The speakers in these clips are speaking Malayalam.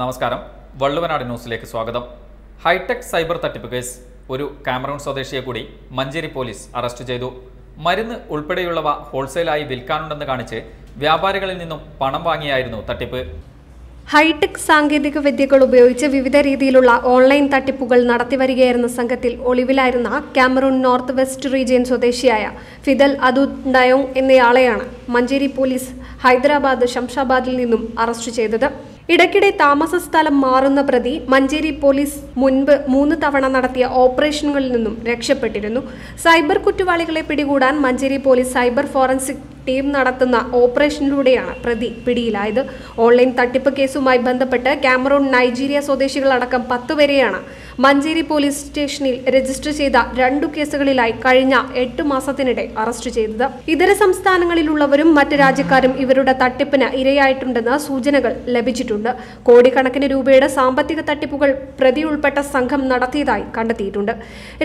നമസ്കാരം. വള്ളുവനാട് ന്യൂസിലേക്ക് സ്വാഗതം. ഹൈടെക് സൈബർ തട്ടിപ്പ് കേസ്. ഒരു കാമറൂൺ സ്വദേശിയെ കൂടി മഞ്ചേരി പോലീസ് അറസ്റ്റ് ചെയ്തു. മരുന്ന് ഉൾപ്പെടെയുള്ളവ ഹോൾസെയിലായി വിൽക്കാനുണ്ടെന്ന് കാണിച്ച് വ്യാപാരികളിൽ നിന്നും പണം വാങ്ങിയായിരുന്നു തട്ടിപ്പ്. ഹൈടെക് സാങ്കേതിക വിദ്യകൾ ഉപയോഗിച്ച് വിവിധ രീതിയിലുള്ള ഓൺലൈൻ തട്ടിപ്പുകൾ നടത്തിവരികയായിരുന്ന സംഘത്തിൽ ഒളിവിലായിരുന്ന കാമറൂൺ നോർത്ത് വെസ്റ്റ് റീജിയൻ സ്വദേശിയായ ഫിദൽ അദുഡയോങ് എന്നയാളെയാണ് മഞ്ചേരി പോലീസ് ഹൈദരാബാദ് ശംഷാബാദിൽ നിന്നും അറസ്റ്റ് ചെയ്തത്. ഇടയ്ക്കിടെ താമസ സ്ഥലം മാറുന്ന പ്രതി മഞ്ചേരി പോലീസ് മുൻപ് 3 തവണ നടത്തിയ ഓപ്പറേഷനുകളിൽ നിന്നും രക്ഷപ്പെട്ടിരുന്നു. സൈബർ കുറ്റവാളികളെ പിടികൂടാൻ Manjeri police cyber forensic team നടത്തുന്ന ഓപ്പറേഷനിലൂടെയാണ് പ്രതി പിടിയിലായത്. ഓൺലൈൻ തട്ടിപ്പ് കേസുമായി ബന്ധപ്പെട്ട് കാമറൂൺ നൈജീരിയ സ്വദേശികളടക്കം 10 പേരെയാണ് മഞ്ചേരി പോലീസ് സ്റ്റേഷനിൽ രജിസ്റ്റർ ചെയ്ത 2 കേസുകളിലായി കഴിഞ്ഞ 8 മാസത്തിനിടെ അറസ്റ്റ് ചെയ്തത്. ഇതര സംസ്ഥാനങ്ങളിലുള്ളവരും മറ്റ് രാജ്യക്കാരും ഇവരുടെ തട്ടിപ്പിന് ഇരയായിട്ടുണ്ടെന്ന് സൂചനകൾ ലഭിച്ചിട്ടുണ്ട്. കോടിക്കണക്കിന് രൂപയുടെ സാമ്പത്തിക തട്ടിപ്പുകൾ പ്രതി ഉൾപ്പെട്ട സംഘം നടത്തിയതായി കണ്ടെത്തിയിട്ടുണ്ട്.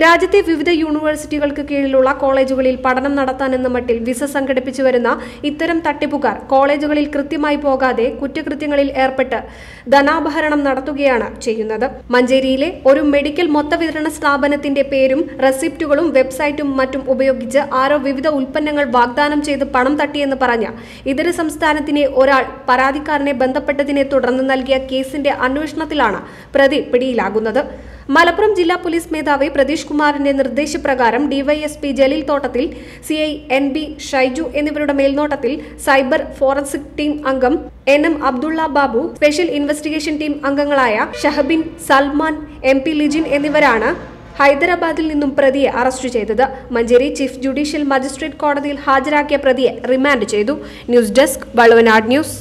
രാജ്യത്തെ വിവിധ യൂണിവേഴ്സിറ്റികൾക്ക് കീഴിലുള്ള കോളേജുകളിൽ പഠനം നടത്താനെന്ന മട്ടിൽ വിസ സംഘടിപ്പിച്ചു വരുന്ന ഇത്തരം തട്ടിപ്പുകാർ കോളേജുകളിൽ കൃത്യമായി പോകാതെ കുറ്റകൃത്യങ്ങളിൽ ഏർപ്പെട്ട് ധനാപഹരണം നടത്തുകയാണ് ചെയ്യുന്നത്. മഞ്ചേരിയിലെ ഒരു മെഡിക്കൽ മൊത്തവിതരണ സ്ഥാപനത്തിന്റെ പേരും റെസിപ്റ്റുകളും വെബ്സൈറ്റും മറ്റും ഉപയോഗിച്ച് ആരോ വിവിധ ഉൽപ്പന്നങ്ങൾ വാഗ്ദാനം ചെയ്ത് പണം തട്ടിയെന്ന് പറഞ്ഞ ഇതര സംസ്ഥാനത്തിലെ ഒരാൾ പരാതിക്കാരനെ ബന്ധപ്പെട്ടതിനെ തുടർന്ന് നൽകിയ കേസിന്റെ അന്വേഷണത്തിലാണ് പ്രതി പിടിയിലാകുന്നത്. മലപ്പുറം ജില്ലാ പോലീസ് മേധാവി പ്രതീഷ് കുമാറിന്റെ നിർദ്ദേശപ്രകാരം ഡിവൈഎസ്പി ജലീൽ തോട്ടത്തിൽ, സിഐ NB ഷൈജു എന്നിവരുടെ മേൽനോട്ടത്തിൽ സൈബർ ഫോറൻസിക് ടീം അംഗം NM Abdulla Babu, special investigation team അംഗങ്ങളായ ഷഹബിൻ, സൽമാൻ, MP ലിജിൻ എന്നിവരാണ് ഹൈദരാബാദിൽ നിന്നും പ്രതിയെ അറസ്റ്റ് ചെയ്തത്. മഞ്ചേരി ചീഫ് ജുഡീഷ്യൽ മജിസ്ട്രേറ്റ് കോടതിയിൽ ഹാജരാക്കിയ പ്രതിയെ റിമാൻഡ് ചെയ്തു. News desk, Valluvanad news.